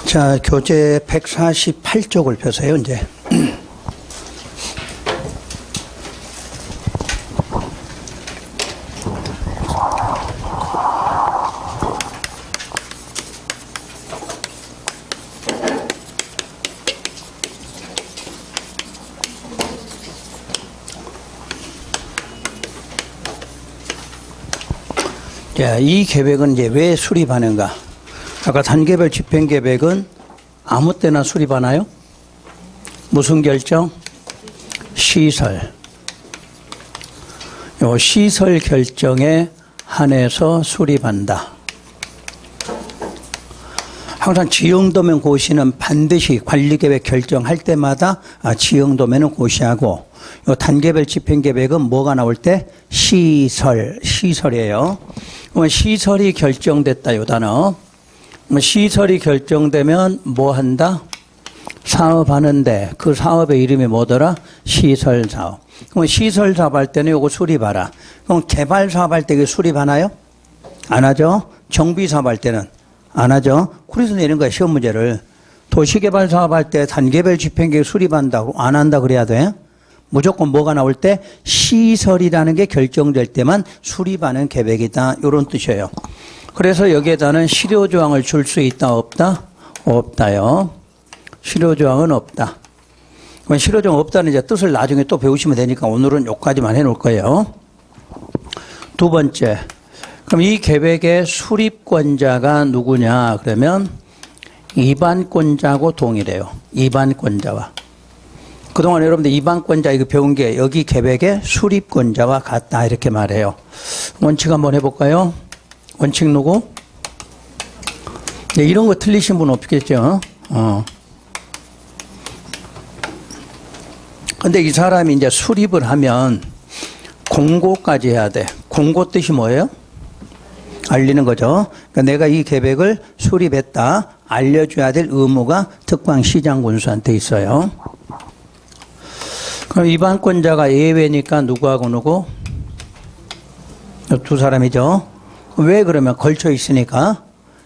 자, 교재 148쪽을 펴세요, 이제. 자, 이 계획은 이제 왜 수립하는가? 아까 단계별 집행계획은 아무 때나 수립하나요? 무슨 결정? 시설. 요 시설 결정에 한해서 수립한다. 항상 지형도면 고시는 반드시 관리계획 결정할 때마다 지형도면은 고시하고, 요 단계별 집행계획은 뭐가 나올 때? 시설이에요. 시설이 결정됐다, 요 단어. 시설이 결정되면 뭐 한다? 사업하는데 그 사업의 이름이 뭐더라? 시설사업. 그럼 시설사업 할 때는 요거 수립하라. 그럼 개발사업 할 때 수립하나요? 안 하죠? 정비사업 할 때는 안 하죠? 그래서 내는 거야, 시험 문제를. 도시개발사업 할 때 단계별 집행계획 수립한다고 안 한다 그래야 돼? 무조건 뭐가 나올 때? 시설이라는 게 결정될 때만 수립하는 계획이다, 이런 뜻이에요. 그래서 여기에다는 실효조항을 줄 수 있다, 없다? 없다요. 실효조항은 없다. 그럼 실효조항 없다는 이제 뜻을 나중에 또 배우시면 되니까 오늘은 여기까지만 해놓을 거예요. 두 번째, 그럼 이 계획의 수립권자가 누구냐? 그러면 입안권자하고 동일해요. 입안권자와. 그동안 여러분들 입안권자 이거 배운 게 여기 계획의 수립권자와 같다, 이렇게 말해요. 원칙 한번 해볼까요? 원칙 누구? 네, 이런 거 틀리신 분 없겠죠? 근데 이 사람이 이제 수립을 하면 공고까지 해야 돼. 공고 뜻이 뭐예요? 알리는 거죠. 그러니까 내가 이 계획을 수립했다, 알려줘야 될 의무가 특광시장군수한테 있어요. 그럼 입안권자가 예외니까 누구하고 누구? 두 사람이죠. 왜 그러면 걸쳐 있으니까?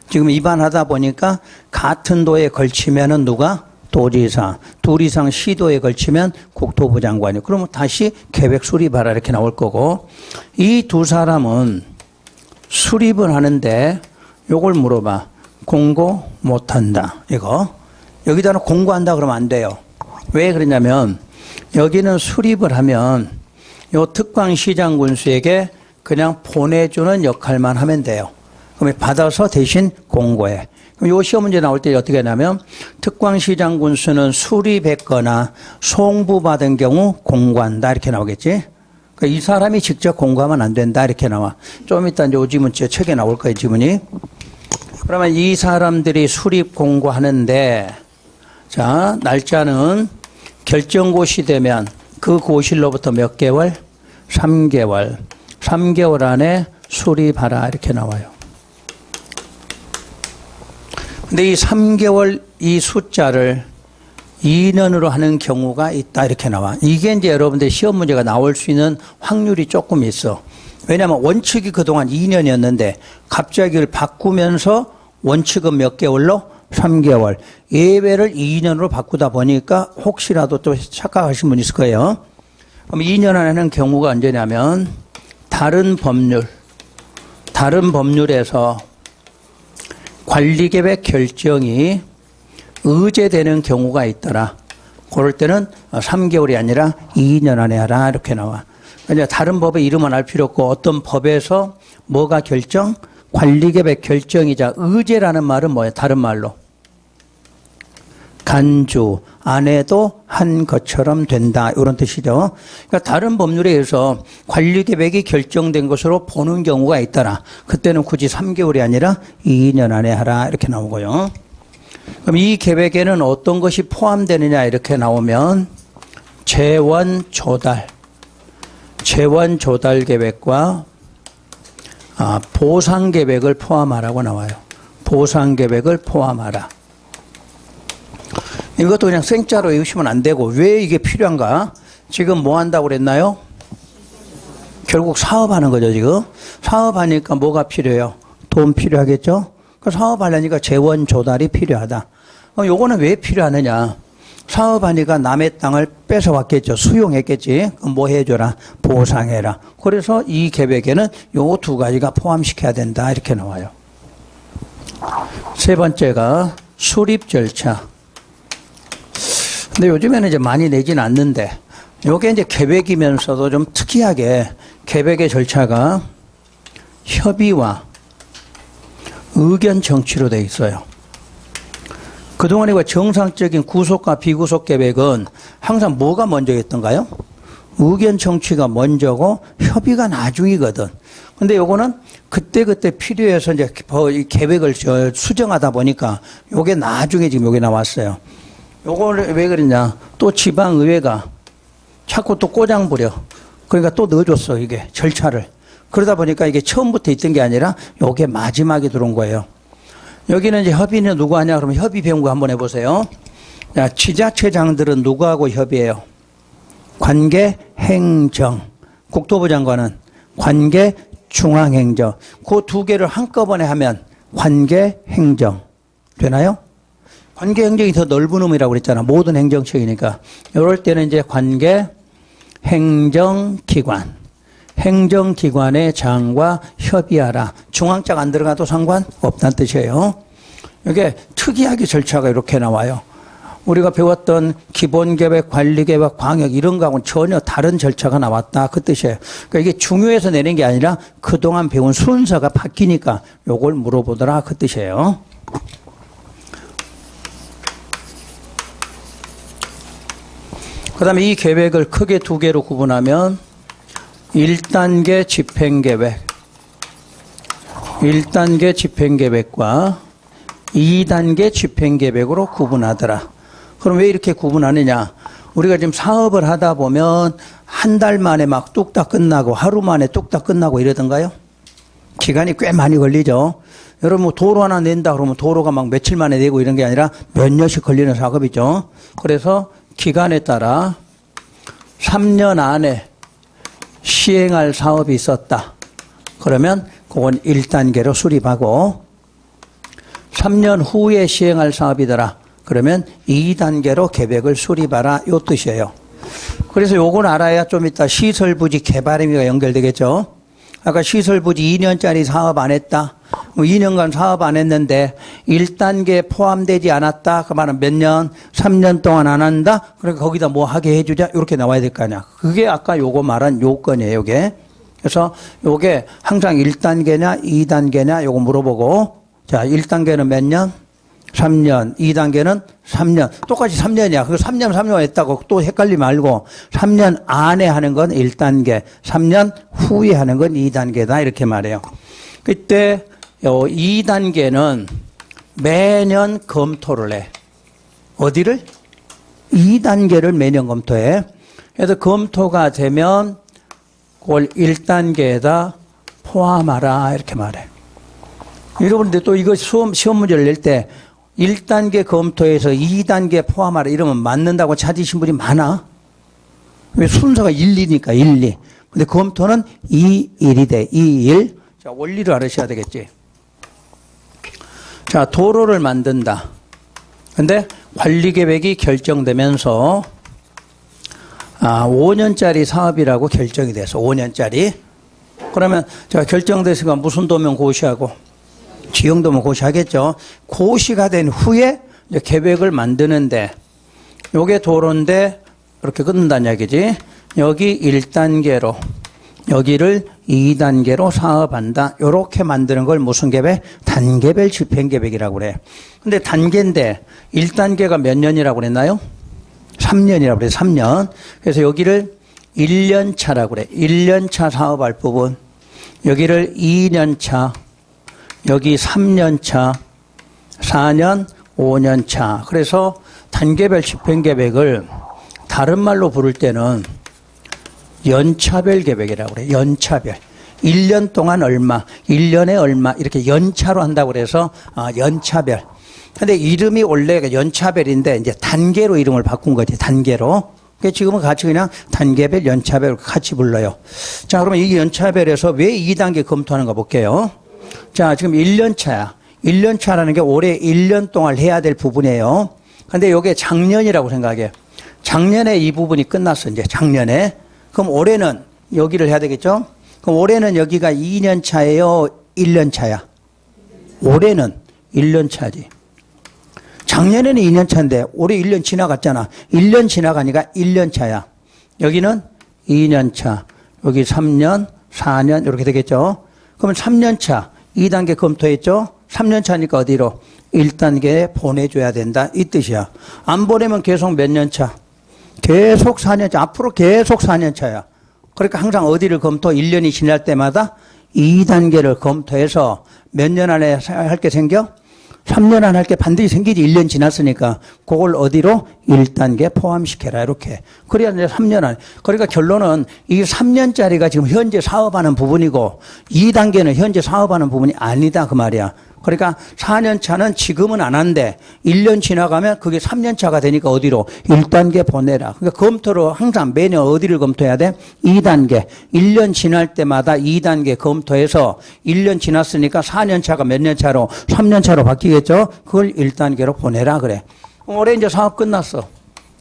지금 입안하다 보니까 같은 도에 걸치면은 누가? 도지사. 둘 이상 시도에 걸치면 국토부 장관이요. 그러면 다시 계획 수립하라 이렇게 나올 거고, 이 두 사람은 수립을 하는데 요걸 물어봐. 공고 못한다. 이거. 여기다는 공고한다 그러면 안 돼요. 왜 그러냐면 여기는 수립을 하면 요 특광시장 군수에게 그냥 보내주는 역할만 하면 돼요. 그럼 받아서 대신 공고해. 그럼 요 시험 문제 나올 때 어떻게 하냐면 특광시장 군수는 수립했거나 송부받은 경우 공고한다 이렇게 나오겠지. 그러니까 이 사람이 직접 공고하면 안 된다 이렇게 나와. 좀 이따 이제 지문 책에 나올 거예요, 지문이. 그러면 이 사람들이 수립 공고하는데, 자, 날짜는 결정고시 되면 그 고시로부터 몇 개월? 3개월. 3개월 안에 수립하라 이렇게 나와요. 근데 이 3개월 이 숫자를 2년으로 하는 경우가 있다 이렇게 나와. 이게 이제 여러분들 시험 문제가 나올 수 있는 확률이 조금 있어. 왜냐하면 원칙이 그동안 2년이었는데 갑자기 이걸 바꾸면서 원칙은 몇 개월로? 3개월. 예외를 2년으로 바꾸다 보니까 혹시라도 또 착각하신 분 있을 거예요. 그럼 2년 안에 하는 경우가 언제냐면 다른 법률에서 관리계획 결정이 의제되는 경우가 있더라. 그럴 때는 3개월이 아니라 2년 안에 하라 이렇게 나와. 그러니까 다른 법의 이름은 알 필요 없고 어떤 법에서 뭐가 결정? 관리계획 결정이자 의제라는 말은 뭐예요? 다른 말로. 간주, 안 해도 한 것처럼 된다 이런 뜻이죠. 그러니까 다른 법률에 의해서 관리계획이 결정된 것으로 보는 경우가 있더라. 그때는 굳이 3개월이 아니라 2년 안에 하라 이렇게 나오고요. 그럼 이 계획에는 어떤 것이 포함되느냐 이렇게 나오면 재원 조달 계획과 보상 계획을 포함하라고 나와요. 보상 계획을 포함하라. 이것도 그냥 생짜로 외우시면 안 되고 왜 이게 필요한가? 지금 뭐 한다고 그랬나요? 결국 사업하는 거죠, 지금. 사업하니까 뭐가 필요해요? 돈 필요하겠죠? 그 사업하려니까 재원 조달이 필요하다. 요거는 왜 필요하느냐. 사업하니까 남의 땅을 뺏어왔겠죠. 수용했겠지. 그럼 뭐 해줘라? 보상해라. 그래서 이 계획에는 요 두 가지가 포함시켜야 된다. 이렇게 나와요. 세 번째가 수립 절차. 근데 요즘에는 이제 많이 내진 않는데, 요게 이제 계획이면서도 좀 특이하게 계획의 절차가 협의와 의견 정치로 돼 있어요. 그동안에 정상적인 구속과 비구속 계획은 항상 뭐가 먼저였던가요? 의견 정치가 먼저고 협의가 나중이거든. 근데 요거는 그때그때 필요해서 이제 이 계획을 수정하다 보니까 요게 나중에 지금 요게 나왔어요. 요거를 왜 그랬냐. 또 지방의회가 자꾸 또 꼬장 부려. 그러니까 또 넣어줬어, 이게 절차를. 그러다 보니까 이게 처음부터 있던 게 아니라 요게 마지막에 들어온 거예요. 여기는 이제 협의는 누구 하냐? 그러면 협의 배운 거 한번 해보세요. 자, 지자체장들은 누구하고 협의해요? 관계 행정. 국토부 장관은 관계 중앙행정. 그 두 개를 한꺼번에 하면 관계 행정. 되나요? 관계 행정이 더 넓은 의미라고 그랬잖아. 모든 행정처이니까. 이럴 때는 이제 관계 행정기관. 행정기관의 장과 협의하라. 중앙장 안 들어가도 상관없다는 뜻이에요. 이게 특이하게 절차가 이렇게 나와요. 우리가 배웠던 기본계획, 관리계획, 광역 이런 거하고는 전혀 다른 절차가 나왔다. 그 뜻이에요. 그러니까 이게 중요해서 내는 게 아니라 그동안 배운 순서가 바뀌니까 요걸 물어보더라. 그 뜻이에요. 그 다음에 이 계획을 크게 두 개로 구분하면 1단계 집행계획, 1단계 집행계획과 2단계 집행계획으로 구분하더라. 그럼 왜 이렇게 구분하느냐? 우리가 지금 사업을 하다 보면 한 달 만에 막 뚝딱 끝나고 하루 만에 뚝딱 끝나고 이러던가요? 기간이 꽤 많이 걸리죠. 여러분 뭐 도로 하나 낸다 그러면 도로가 막 며칠 만에 내고 이런 게 아니라 몇 년씩 걸리는 작업이죠. 그래서 기간에 따라 3년 안에 시행할 사업이 있었다. 그러면 그건 1단계로 수립하고 3년 후에 시행할 사업이더라. 그러면 2단계로 계획을 수립하라. 요 뜻이에요. 그래서 요건 알아야 좀 이따 시설부지 개발행위가 연결되겠죠. 아까 시설부지 2년짜리 사업 안 했다. 2년간 사업 안 했는데 1단계에 포함되지 않았다. 그 말은 몇 년? 3년 동안 안 한다? 그러니까 거기다 뭐 하게 해주자? 이렇게 나와야 될 거 아니야. 그게 아까 요거 말한 요건이에요, 요게. 그래서 요게 항상 1단계냐, 2단계냐, 요거 물어보고. 자, 1단계는 몇 년? 3년. 2단계는 3년. 똑같이 3년이야. 그 3년 했다고 또 헷갈리지 말고 3년 안에 하는 건 1단계, 3년 후에 하는 건 2단계다. 이렇게 말해요. 그때 2단계는 매년 검토를 해. 어디를? 2단계를 매년 검토해. 그래서 검토가 되면 그걸 1단계에다 포함하라. 이렇게 말해. 여러분들 또 이거 시험 문제를 낼 때 1단계 검토해서 2단계 포함하라 이러면 맞는다고 찾으신 분이 많아. 왜 순서가 1, 2니까 1, 2. 근데 검토는 2, 1이 돼. 2, 1. 자, 원리를 알으셔야 되겠지. 자, 도로를 만든다. 근데 관리계획이 결정되면서 5년짜리 사업이라고 결정이 돼서 5년짜리. 그러면 제가 결정됐으니까 무슨 도면 고시하고 지형도면 고시하겠죠. 고시가 된 후에 이제 계획을 만드는데 요게 도로인데 이렇게 끊는다는 얘기지. 여기 1단계로 여기를 2단계로 사업한다. 요렇게 만드는 걸 무슨 계획? 단계별 집행계획이라고 그래. 근데 단계인데 1단계가 몇 년이라고 그랬나요? 3년이라고 그래. 3년. 그래서 여기를 1년 차라고 그래. 1년 차 사업할 부분. 여기를 2년 차. 여기 3년 차, 4년, 5년 차. 그래서 단계별 집행계획을 다른 말로 부를 때는 연차별 계획이라고 그래요. 연차별. 1년 동안 얼마, 1년에 얼마 이렇게 연차로 한다고 그래서 연차별. 근데 이름이 원래 연차별인데 이제 단계로 이름을 바꾼 거지. 단계로. 그러니까 지금은 같이 그냥 단계별, 연차별 같이 불러요. 자, 그러면 이 연차별에서 왜 2단계 검토하는가 볼게요. 자, 지금 1년 차야. 1년 차라는 게 올해 1년 동안 해야 될 부분이에요. 근데 이게 작년이라고 생각해. 작년에 이 부분이 끝났어, 이제 작년에. 그럼 올해는 여기를 해야 되겠죠? 그럼 올해는 여기가 2년 차예요? 1년 차야? 올해는 1년 차지. 작년에는 2년 차인데 올해 1년 지나갔잖아. 1년 지나가니까 1년 차야. 여기는 2년 차. 여기 3년, 4년 이렇게 되겠죠? 그러면 3년 차 2단계 검토했죠? 3년 차니까 어디로? 1단계에 보내줘야 된다. 이 뜻이야. 안 보내면 계속 몇 년 차? 계속 4년 차. 앞으로 계속 4년 차야. 그러니까 항상 어디를 검토? 1년이 지날 때마다 2단계를 검토해서 몇 년 안에 할 게 생겨? 3년 안에 할 게 반드시 생기지. 1년 지났으니까 그걸 어디로? 1단계 포함시켜라 이렇게. 그래야 이제 3년 안에. 그러니까 결론은 이 3년짜리가 지금 현재 사업하는 부분이고 2단계는 현재 사업하는 부분이 아니다 그 말이야. 그러니까 4년 차는 지금은 안 한대. 1년 지나가면 그게 3년 차가 되니까 어디로? 1단계 보내라. 그러니까 검토로 항상 매년 어디를 검토해야 돼? 2단계. 1년 지날 때마다 2단계 검토해서 1년 지났으니까 4년 차가 몇 년 차로? 3년 차로 바뀌겠죠? 그걸 1단계로 보내라 그래. 올해 이제 사업 끝났어.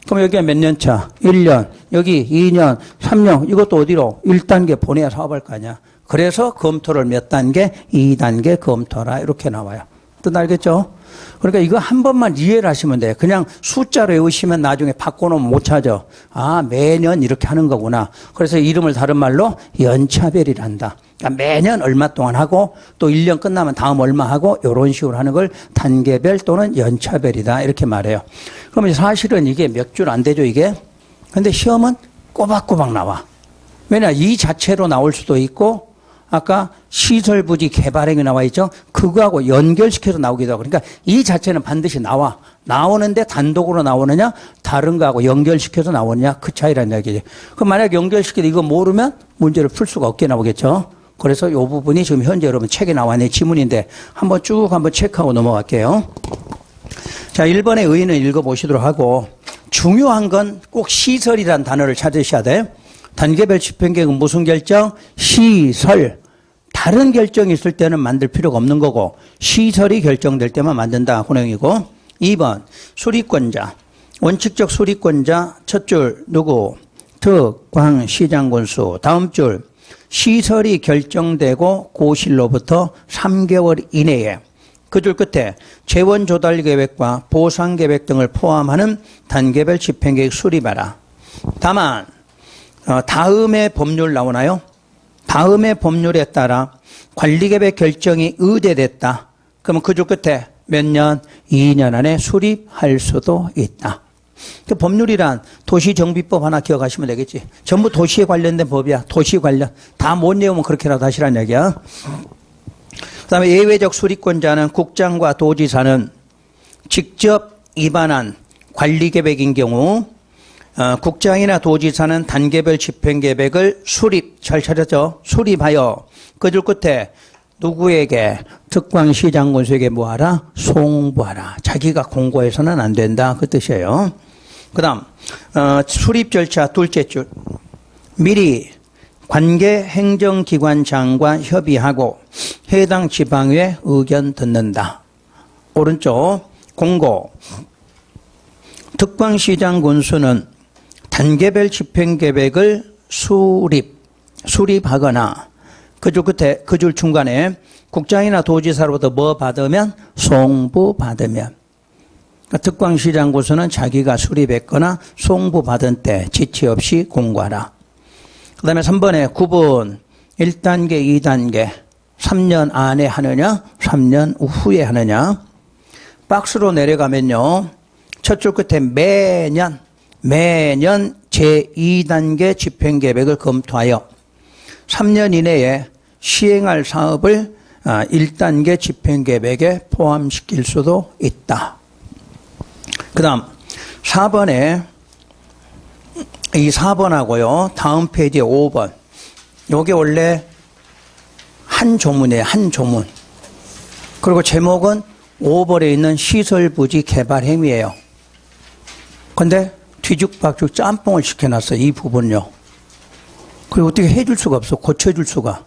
그럼 여기가 몇 년 차? 1년. 여기 2년, 3년. 이것도 어디로? 1단계 보내야 사업할 거 아니야. 그래서 검토를 몇 단계? 2단계 검토라 이렇게 나와요. 뜻 알겠죠? 그러니까 이거 한 번만 이해를 하시면 돼요. 그냥 숫자로 외우시면 나중에 바꿔놓으면 못 찾아. 아, 매년 이렇게 하는 거구나. 그래서 이름을 다른 말로 연차별이란다. 그러니까 매년 얼마 동안 하고 또 1년 끝나면 다음 얼마 하고 이런 식으로 하는 걸 단계별 또는 연차별이다 이렇게 말해요. 그러면 사실은 이게 몇 줄 안 되죠 이게? 근데 시험은 꼬박꼬박 나와. 왜냐 이 자체로 나올 수도 있고 아까 시설부지 개발행위 나와 있죠? 그거하고 연결시켜서 나오기도 하고. 그러니까 이 자체는 반드시 나와. 나오는데 단독으로 나오느냐, 다른 거하고 연결시켜서 나오느냐, 그 차이라는 얘기지. 그럼 만약 연결시켜서 이거 모르면 문제를 풀 수가 없게 나오겠죠? 그래서 이 부분이 지금 현재 여러분 책에 나와 있는 지문인데 한번 쭉 한번 체크하고 넘어갈게요. 자, 1번의 의의는 읽어보시도록 하고 중요한 건 꼭 시설이라는 단어를 찾으셔야 돼. 단계별 집행계획은 무슨 결정? 시설. 다른 결정이 있을 때는 만들 필요가 없는 거고 시설이 결정될 때만 만든다. 그 내용이고 2번 수리권자. 원칙적 수리권자 첫 줄 누구? 특광 시장군수. 다음 줄 시설이 결정되고 고실로부터 3개월 이내에 그 줄 끝에 재원 조달 계획과 보상 계획 등을 포함하는 단계별 집행계획 수립하라. 다만 다음의 법률 나오나요? 다음의 법률에 따라 관리계획 결정이 의대됐다. 그러면 그 줄 끝에 몇 년? 2년 안에 수립할 수도 있다. 그 법률이란 도시정비법 하나 기억하시면 되겠지. 전부 도시에 관련된 법이야. 도시 관련. 다 못 외우면 그렇게라도 하시란 얘기야. 그 다음에 예외적 수립권자는 국장과 도지사는 직접 위반한 관리계획인 경우 국장이나 도지사는 단계별 집행계획을 잘 찾았죠? 수립하여 그 줄 끝에 누구에게? 특광시장군수에게 뭐하라? 송부하라. 자기가 공고해서는 안 된다. 그 뜻이에요. 그 다음 수립 절차 둘째 줄 미리 관계 행정기관장과 협의하고 해당 지방의 의견 듣는다. 오른쪽 공고 특광시장군수는 단계별 집행계획을 수립하거나 그 줄 끝에 그 줄 중간에 국장이나 도지사로부터 뭐 받으면? 송부받으면. 그러니까 특광시장군수는 자기가 수립했거나 송부받은 때 지체 없이 공고하라. 그 다음에 3번에 9번 1단계 2단계 3년 안에 하느냐 3년 후에 하느냐. 박스로 내려가면요 첫 줄 끝에 매년 제2단계 집행계획을 검토하여 3년 이내에 시행할 사업을 1단계 집행계획에 포함시킬 수도 있다. 그 다음 4번에 이 4번하고요 다음 페이지에 5번 요게 원래 한 조문이에요. 한 조문. 그리고 제목은 5번에 있는 시설부지 개발 행위예요. 근데 뒤죽박죽 짬뽕을 시켜놨어. 이 부분요. 그리고 어떻게 해줄 수가 없어. 고쳐줄 수가.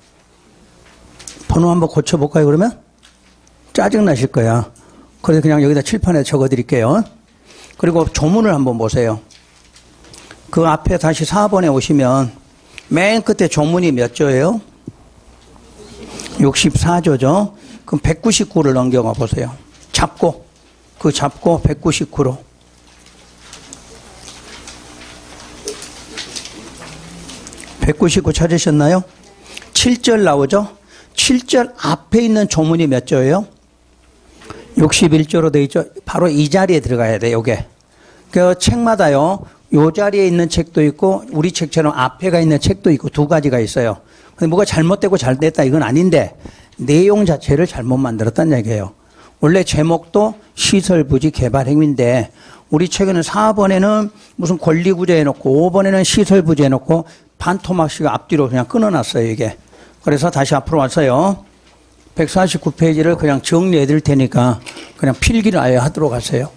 번호 한번 고쳐볼까요 그러면? 짜증나실 거야. 그래서 그냥 여기다 칠판에 적어 드릴게요. 그리고 조문을 한번 보세요. 그 앞에 다시 4번에 오시면 맨 끝에 조문이 몇 조예요? 64조죠. 그럼 199를 넘겨가 보세요. 잡고 199로. (199) 찾으셨나요? 7절 나오죠? 7절 앞에 있는 조문이 몇 조예요? 61조로 되어 있죠? 바로 이 자리에 들어가야 돼, 요게. 그 책마다요, 요 자리에 있는 책도 있고, 우리 책처럼 앞에가 있는 책도 있고, 두 가지가 있어요. 근데 뭐가 잘못되고 잘 됐다, 이건 아닌데, 내용 자체를 잘못 만들었다는 얘기예요. 원래 제목도 시설부지 개발행위인데, 우리 책에는 4번에는 무슨 권리구제 해놓고, 5번에는 시설부지 해놓고, 반토막식 앞뒤로 그냥 끊어놨어요, 이게. 그래서 다시 앞으로 왔어요. 149페이지를 그냥 정리해 드릴 테니까 그냥 필기를 아예 하도록 하세요.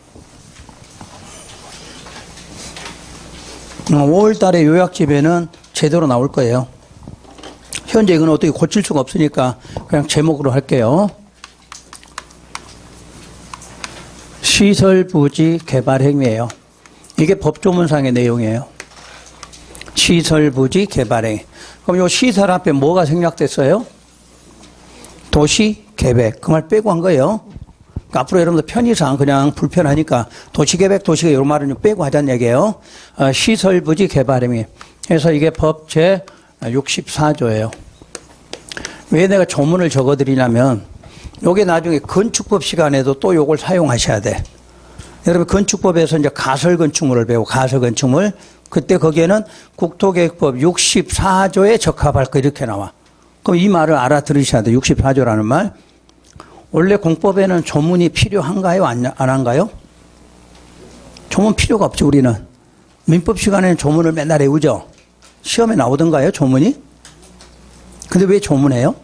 5월 달에 요약집에는 제대로 나올 거예요. 현재 이건 어떻게 고칠 수가 없으니까 그냥 제목으로 할게요. 시설부지 개발행위예요. 이게 법조문상의 내용이에요. 시설부지 개발행위. 그럼 요 시설 앞에 뭐가 생략됐어요? 도시계획. 그 말 빼고 한 거예요. 그러니까 앞으로 여러분들 편의상 그냥 불편하니까 도시계획, 도시계획 이런 말은 좀 빼고 하자는 얘기예요. 시설부지 개발행위. 그래서 이게 법 제 64조예요. 왜 내가 조문을 적어드리냐면 요게 나중에 건축법 시간에도 또 요걸 사용하셔야 돼. 여러분 건축법에서 이제 가설건축물을 배우고 가설건축물. 그때 거기에는 국토계획법 64조에 적합할 거 이렇게 나와. 그럼 이 말을 알아들으셔야 돼. 64조라는 말. 원래 공법에는 조문이 필요한가요? 안 한가요? 조문 필요가 없죠, 우리는. 민법 시간에는 조문을 맨날 외우죠. 시험에 나오던가요, 조문이? 근데 왜 조문해요?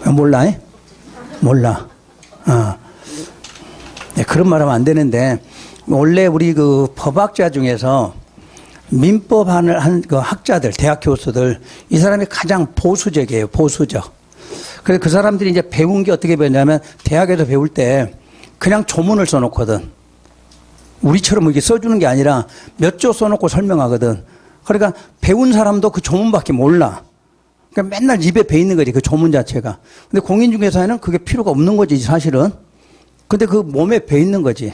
몰라? 몰라. 네, 그런 말 하면 안 되는데, 원래 우리 그 법학자 중에서 민법을 한 그 학자들, 대학 교수들, 이 사람이 가장 보수적이에요, 보수적. 그래서 그 사람들이 이제 배운 게 어떻게 배웠냐면, 대학에서 배울 때 그냥 조문을 써놓거든. 우리처럼 이렇게 써주는 게 아니라 몇 조 써놓고 설명하거든. 그러니까 배운 사람도 그 조문밖에 몰라. 그러니까 맨날 입에 배 있는 거지, 그 조문 자체가. 근데 공인중개사에는 그게 필요가 없는 거지, 사실은. 근데 그 몸에 배 있는 거지.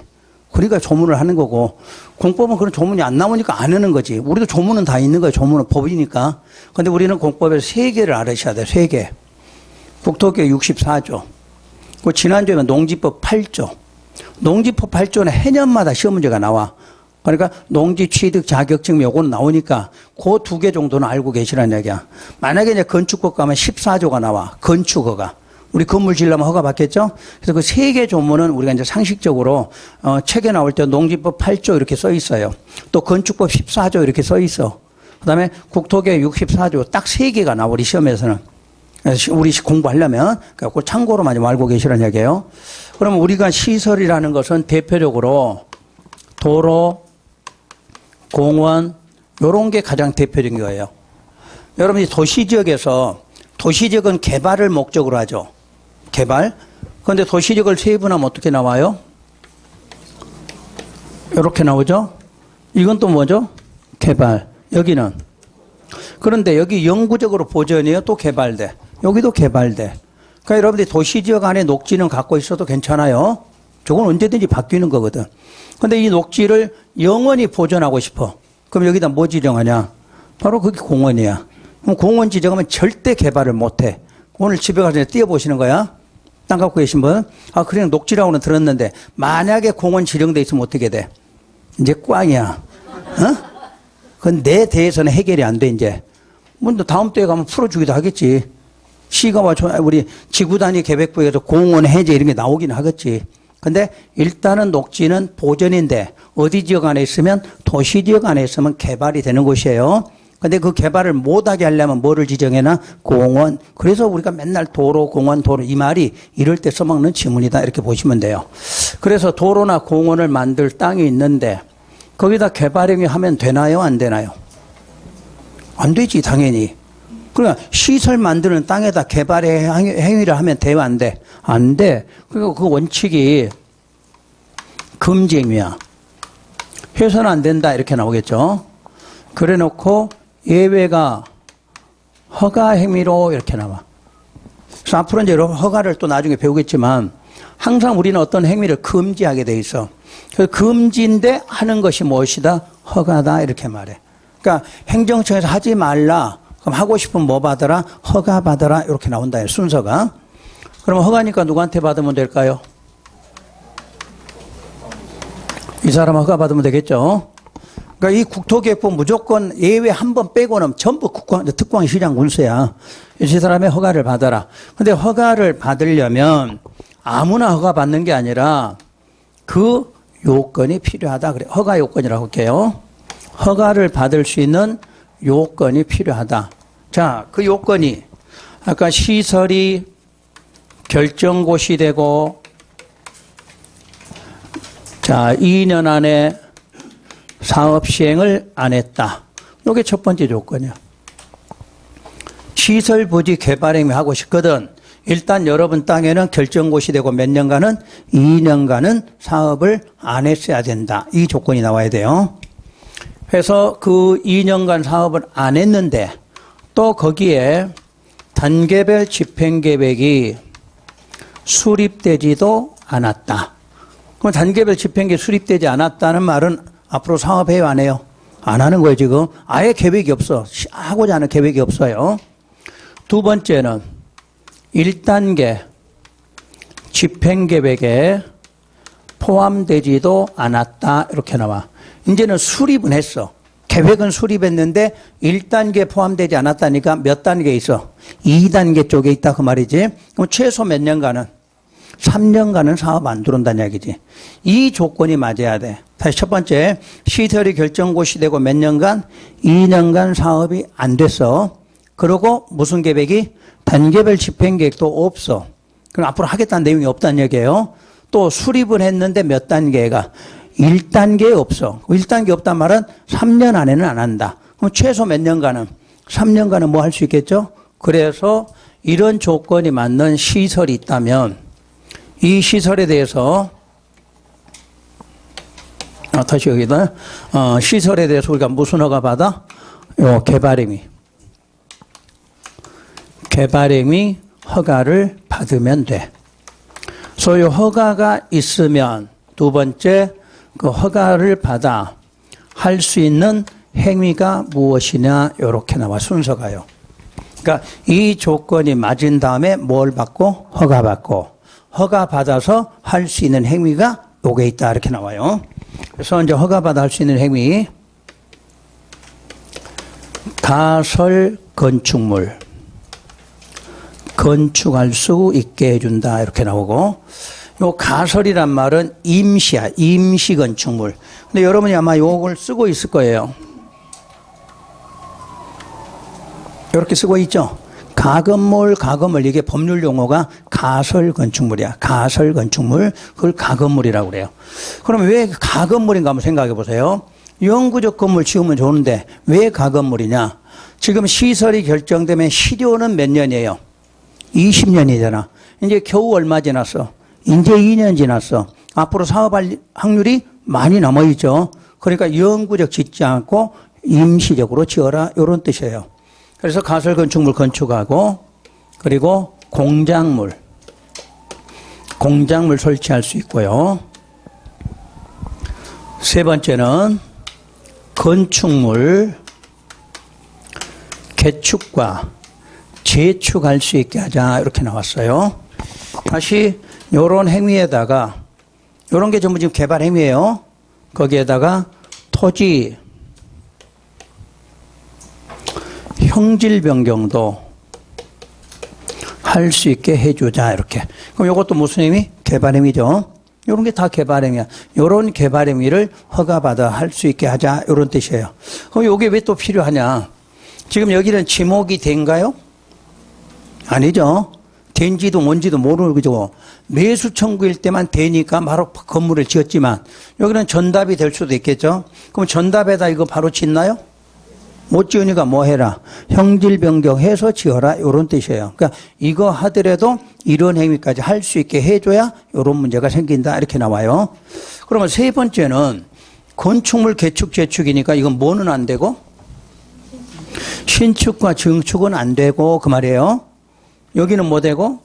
그러니까 조문을 하는 거고, 공법은 그런 조문이 안 나오니까 안 하는 거지. 우리도 조문은 다 있는 거예요. 조문은 법이니까. 근데 우리는 공법에서 3개를 알으셔야 돼요. 3개. 국토계획 64조. 그 지난주에는 농지법 8조. 농지법 8조는 해년마다 시험 문제가 나와. 그러니까 농지 취득 자격증 요거는 나오니까 그 2개 정도는 알고 계시라는 얘기야. 만약에 이제 건축법 가면 14조가 나와. 건축허가. 우리 건물 지으려면 허가 받겠죠? 그래서 그 3개 조문은 우리가 이제 상식적으로, 책에 나올 때 농지법 8조 이렇게 써 있어요. 또 건축법 14조 이렇게 써 있어. 그 다음에 국토계획 64조 딱 3개가 나와, 우리 시험에서는. 우리 공부하려면, 그래서 참고로만 좀 알고 계시라는 얘기예요. 그러면 우리가 시설이라는 것은 대표적으로 도로, 공원, 요런 게 가장 대표적인 거예요. 여러분이 도시지역에서, 도시지역은 개발을 목적으로 하죠. 개발. 그런데 도시지역을 세분하면 어떻게 나와요? 이렇게 나오죠? 이건 또 뭐죠? 개발. 여기는. 그런데 여기 영구적으로 보전이에요? 또 개발돼. 여기도 개발돼. 그러니까 여러분들이 도시지역 안에 녹지는 갖고 있어도 괜찮아요. 저건 언제든지 바뀌는 거거든. 근데 이 녹지를 영원히 보존하고 싶어. 그럼 여기다 뭐 지정하냐? 바로 그게 공원이야. 그럼 공원 지정하면 절대 개발을 못 해. 오늘 집에 가서 띄워보시는 거야. 땅 갖고 계신 분. 아, 그냥 녹지라고는 들었는데, 만약에 공원 지정돼 있으면 어떻게 돼? 이제 꽝이야. 그건 내 대해서는 해결이 안 돼, 이제. 뭐, 다음 때에 가면 풀어주기도 하겠지. 시가 우리 지구단위 계획부에서 공원 해제 이런 게 나오긴 하겠지. 근데 일단은 녹지는 보전인데, 어디 지역 안에 있으면, 도시 지역 안에 있으면 개발이 되는 곳이에요. 근데 그 개발을 못하게 하려면 뭐를 지정해놔? 공원. 그래서 우리가 맨날 도로, 공원, 도로 이 말이 이럴 때 써먹는 지문이다 이렇게 보시면 돼요. 그래서 도로나 공원을 만들 땅이 있는데 거기다 개발행위 하면 되나요? 안 되나요? 안 되지 당연히. 그러니까 시설 만드는 땅에다 개발의 행위를 하면 돼요, 안 돼? 안 돼. 그리고 그 원칙이 금지 행위야. 해서는 안 된다 이렇게 나오겠죠. 그래 놓고 예외가 허가 행위로 이렇게 나와. 그래서 앞으로 이제 허가를 또 나중에 배우겠지만 항상 우리는 어떤 행위를 금지하게 돼 있어. 그래서 금지인데 하는 것이 무엇이다? 허가다 이렇게 말해. 그러니까 행정청에서 하지 말라. 그럼 하고 싶으면 뭐 받아라? 허가 받아라. 이렇게 나온다. 순서가. 그러면 허가니까 누구한테 받으면 될까요? 이 사람 허가 받으면 되겠죠. 그러니까 이 국토개혁법 무조건 예외 한 번 빼고는 전부 특광시장 군수야. 이 사람의 허가를 받아라. 근데 허가를 받으려면 아무나 허가 받는 게 아니라 그 요건이 필요하다. 그래. 허가 요건이라고 할게요. 허가를 받을 수 있는 요건이 필요하다. 자, 그 요건이 아까 시설이 결정고시 되고 자, 2년 안에 사업 시행을 안 했다. 이게 첫 번째 조건이야. 시설 부지 개발 행위 하고 싶거든. 일단 여러분 땅에는 결정고시 되고 몇 년간은 2년간은 사업을 안 했어야 된다. 이 조건이 나와야 돼요. 그래서 그 2년간 사업을 안 했는데 또 거기에 단계별 집행계획이 수립되지도 않았다. 그럼 단계별 집행계획이 수립되지 않았다는 말은 앞으로 사업해요, 안 해요? 안 하는 거예요, 지금. 아예 계획이 없어. 하고자 하는 계획이 없어요. 두 번째는 1단계 집행계획에 포함되지도 않았다. 이렇게 나와. 이제는 수립은 했어. 계획은 수립했는데 1단계에 포함되지 않았다니까 몇 단계에 있어? 2단계 쪽에 있다 그 말이지. 그럼 최소 몇 년간은? 3년간은 사업 안 들어온다는 얘기지. 이 조건이 맞아야 돼. 다시 첫 번째, 시설이 결정고시 되고 몇 년간? 2년간 사업이 안 됐어. 그리고 무슨 계획이? 단계별 집행계획도 없어. 그럼 앞으로 하겠다는 내용이 없다는 얘기예요. 또 수립을 했는데 몇 단계가? 1단계에 없어. 1단계 없단 말은 3년 안에는 안 한다. 그럼 최소 몇 년간은? 3년간은 뭐 할 수 있겠죠? 그래서 이런 조건이 맞는 시설이 있다면 이 시설에 대해서 다시 여기다 시설에 대해서 우리가 무슨 허가 받아? 요 개발행위 허가를 받으면 돼. 소유 허가가 있으면 두 번째 그 허가를 받아 할 수 있는 행위가 무엇이냐 이렇게 나와 순서가요. 그러니까 이 조건이 맞은 다음에 뭘 받고? 허가 받고 허가 받아서 할 수 있는 행위가 요게 있다 이렇게 나와요. 그래서 이제 허가 받아 할 수 있는 행위 가설 건축물 건축할 수 있게 해준다 이렇게 나오고 요 가설이란 말은 임시야. 임시 건축물. 근데 여러분이 아마 요걸 쓰고 있을 거예요. 이렇게 쓰고 있죠. 가건물 이게 법률 용어가 가설 건축물이야. 가설 건축물. 그걸 가건물이라고 그래요. 그럼 왜 가건물인가 한번 생각해 보세요. 영구적 건물 지으면 좋은데 왜 가건물이냐? 지금 시설이 결정되면 실효는 몇 년이에요? 20년이잖아. 이제 겨우 얼마 지났어? 이제 2년 지났어. 앞으로 사업할 확률이 많이 남아있죠. 그러니까 영구적 짓지 않고 임시적으로 지어라 이런 뜻이에요. 그래서 가설 건축물 건축하고 그리고 공작물 설치할 수 있고요. 세 번째는 건축물 개축과 재축할 수 있게 하자 이렇게 나왔어요. 다시 이런 행위에다가 이런 게 전부 지금 개발 행위예요. 거기에다가 토지 형질 변경도 할 수 있게 해주자 이렇게. 그럼 이것도 무슨 행위? 개발 행위죠. 이런 게 다 개발 행위야. 이런 개발 행위를 허가받아 할 수 있게 하자 이런 뜻이에요. 그럼 이게 왜 또 필요하냐? 지금 여기는 지목이 된가요? 아니죠. 된지도 뭔지도 모르죠. 매수 청구일 때만 되니까 바로 건물을 지었지만 여기는 전답이 될 수도 있겠죠. 그럼 전답에다 이거 바로 짓나요? 못 지으니까 뭐 해라? 형질 변경해서 지어라. 이런 뜻이에요. 그러니까 이거 하더라도 이런 행위까지 할 수 있게 해줘야 이런 문제가 생긴다. 이렇게 나와요. 그러면 세 번째는 건축물 개축, 재축이니까 이건 뭐는 안 되고? 신축과 증축은 안 되고 그 말이에요. 여기는 뭐 되고?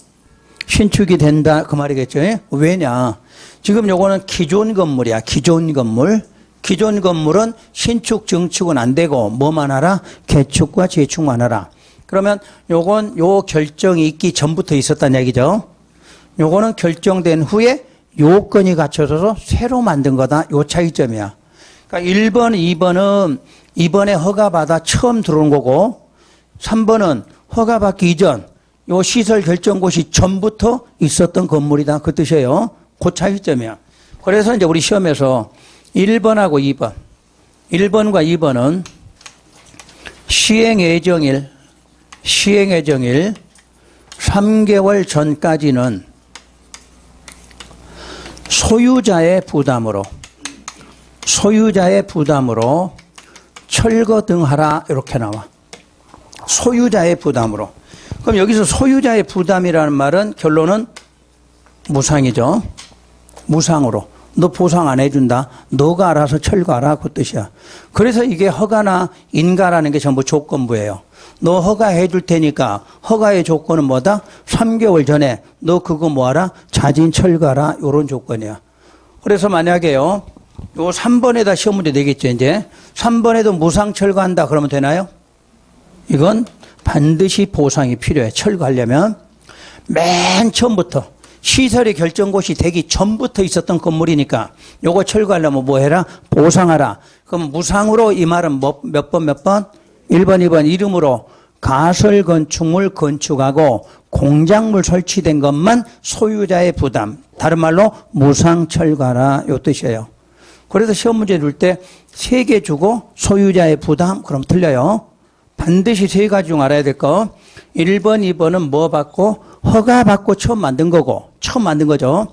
신축이 된다. 그 말이겠죠. 왜냐? 지금 요거는 기존 건물이야. 기존 건물. 기존 건물은 신축, 증축은 안 되고 뭐만 하라? 개축과 재축만 하라. 그러면 요건 요 결정이 있기 전부터 있었다는 얘기죠. 요거는 결정된 후에 요건이 갖춰져서 새로 만든 거다. 요 차이점이야. 그러니까 1번, 2번은 이번에 허가받아 처음 들어온 거고 3번은 허가받기 이전 요 시설 결정고시 전부터 있었던 건물이다. 그 뜻이에요. 그 차이점이야. 그래서 이제 우리 시험에서 1번하고 2번, 1번과 2번은 시행 예정일 3개월 전까지는 소유자의 부담으로 철거 등 하라. 이렇게 나와. 소유자의 부담으로. 그럼 여기서 소유자의 부담이라는 말은 결론은 무상이죠. 무상으로. 너 보상 안 해준다. 너가 알아서 철거하라. 그 뜻이야. 그래서 이게 허가나 인가라는 게 전부 조건부예요. 너 허가해 줄 테니까 허가의 조건은 뭐다? 3개월 전에 너 그거 뭐하라? 자진 철거하라. 이런 조건이야. 그래서 만약에요. 요 3번에다 시험 문제 내겠죠. 이제 3번에도 무상 철거한다. 그러면 되나요? 이건 반드시 보상이 필요해. 철거하려면 맨 처음부터 시설의 결정고시 되기 전부터 있었던 건물이니까 요거 철거하려면 뭐 해라? 보상하라. 그럼 무상으로 이 말은 몇 번? 1번, 2번 이름으로 가설 건축물 건축하고 공작물 설치된 것만 소유자의 부담. 다른 말로 무상 철거하라. 요 뜻이에요. 그래서 시험 문제 줄 때 3개 주고 소유자의 부담. 그럼 틀려요. 반드시 3가지 중 알아야 될 거. 1번, 2번은 뭐 받고? 허가 받고 처음 만든 거고, 처음 만든 거죠.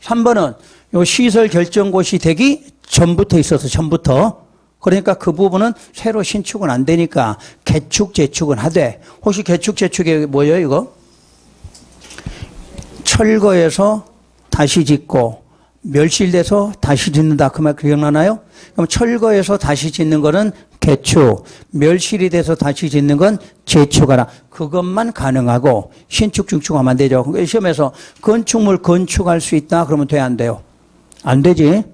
3번은 요 시설 결정고시 되기 전부터 있어서 전부터. 그러니까 그 부분은 새로 신축은 안 되니까 개축, 재축은 하되. 혹시 개축, 재축이 뭐예요, 이거? 철거해서 다시 짓고, 멸실돼서 다시 짓는다. 그 말 기억나나요? 그럼 철거해서 다시 짓는 거는 개축, 멸실이 돼서 다시 짓는 건 재축하라. 그것만 가능하고 신축, 증축하면 안 되죠. 그러니까 시험에서 건축물 건축할 수 있다. 그러면 돼, 안 돼요? 안 되지.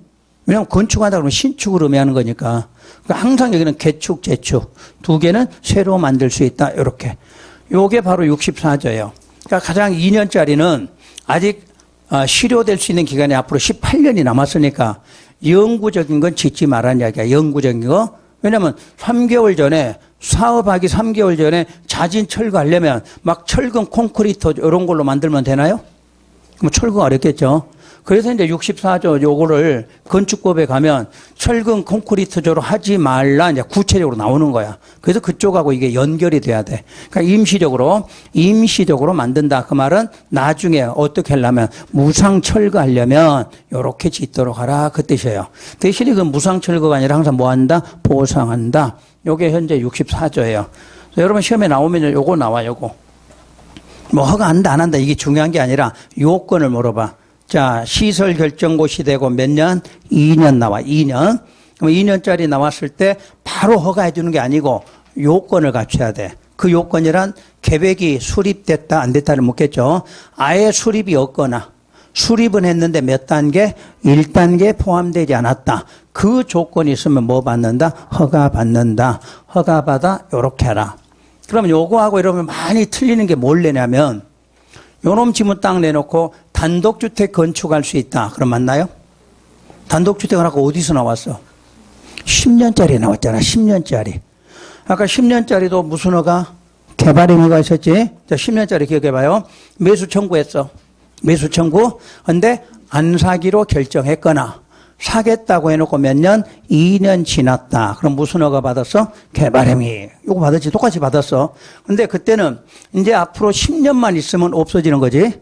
왜냐하면 건축하다 그러면 신축으로 의미하는 거니까. 그러니까 항상 여기는 개축, 재축 2개는 새로 만들 수 있다. 이렇게. 요게 바로 64조예요. 그러니까 가장 2년짜리는 아직 실효될 수 있는 기간이 앞으로 18년이 남았으니까 영구적인 건 짓지 말라는 이야기야. 영구적인 거. 왜냐하면 3개월 전에 사업하기 3개월 전에 자진 철거하려면 막 철근 콘크리트 이런 걸로 만들면 되나요? 그럼 철거가 어렵겠죠. 그래서 이제 64조 요거를 건축법에 가면 철근 콘크리트조로 하지 말라 이제 구체적으로 나오는 거야. 그래서 그쪽하고 이게 연결이 돼야 돼. 그러니까 임시적으로 만든다. 그 말은 나중에 어떻게 하려면 무상 철거하려면 요렇게 짓도록 하라. 그 뜻이에요. 대신에 그 무상 철거가 아니라 항상 뭐 한다? 보상한다. 요게 현재 64조예요. 여러분 시험에 나오면 요거 나와, 요거. 뭐 허가한다, 안 한다. 이게 중요한 게 아니라 요건을 물어봐. 자, 시설 결정고시 되고 몇 년? 2년 나와, 2년. 그럼 2년짜리 나왔을 때 바로 허가해 주는 게 아니고 요건을 갖춰야 돼. 그 요건이란 계획이 수립됐다, 안 됐다를 묻겠죠. 아예 수립이 없거나 수립은 했는데 몇 단계? 1단계 포함되지 않았다. 그 조건이 있으면 뭐 받는다? 허가 받는다. 허가 받아, 요렇게 해라. 그럼 요거하고 이러면 많이 틀리는 게 뭘 내냐면 요놈 지문 땅 내놓고 단독주택 건축할 수 있다. 그럼 맞나요? 단독주택을 하고 어디서 나왔어? 10년짜리 나왔잖아. 10년짜리. 아까 10년짜리도 무슨 허가? 개발행위가 있었지? 자, 10년짜리 기억해봐요. 매수 청구했어. 매수 청구. 근데 안 사기로 결정했거나 사겠다고 해놓고 몇 년? 2년 지났다. 그럼 무슨 허가 받았어? 개발행위. 요거 받았지. 똑같이 받았어. 근데 그때는 이제 앞으로 10년만 있으면 없어지는 거지.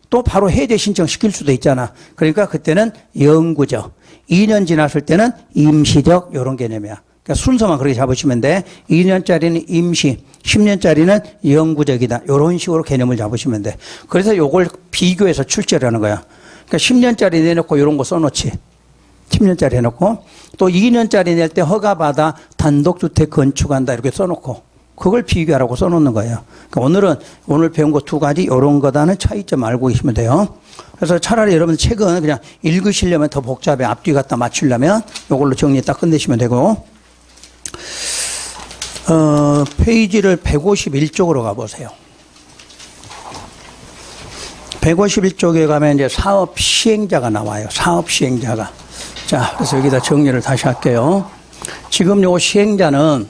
또 바로 해제 신청 시킬 수도 있잖아. 그러니까 그때는 영구적. 2년 지났을 때는 임시적. 요런 개념이야. 그러니까 순서만 그렇게 잡으시면 돼. 2년짜리는 임시, 10년짜리는 영구적이다. 이런 식으로 개념을 잡으시면 돼. 그래서 요걸 비교해서 출제를 하는 거야. 그러니까 10년짜리 내놓고 이런 거 써놓지. 10년짜리 해놓고 또 2년짜리 낼 때 허가받아 단독주택 건축한다 이렇게 써놓고 그걸 비교하라고 써놓는 거예요. 그러니까 오늘 배운 거 두 가지 이런 거다는 차이점 알고 계시면 돼요. 그래서 차라리 여러분 책은 그냥 읽으시려면 더 복잡해. 앞뒤 갖다 맞추려면 이걸로 정리 딱 끝내시면 되고 페이지를 151쪽으로 가보세요. 151쪽에 가면 이제 사업 시행자가 나와요. 사업 시행자가. 자, 그래서 여기다 정리를 다시 할게요. 지금 요 시행자는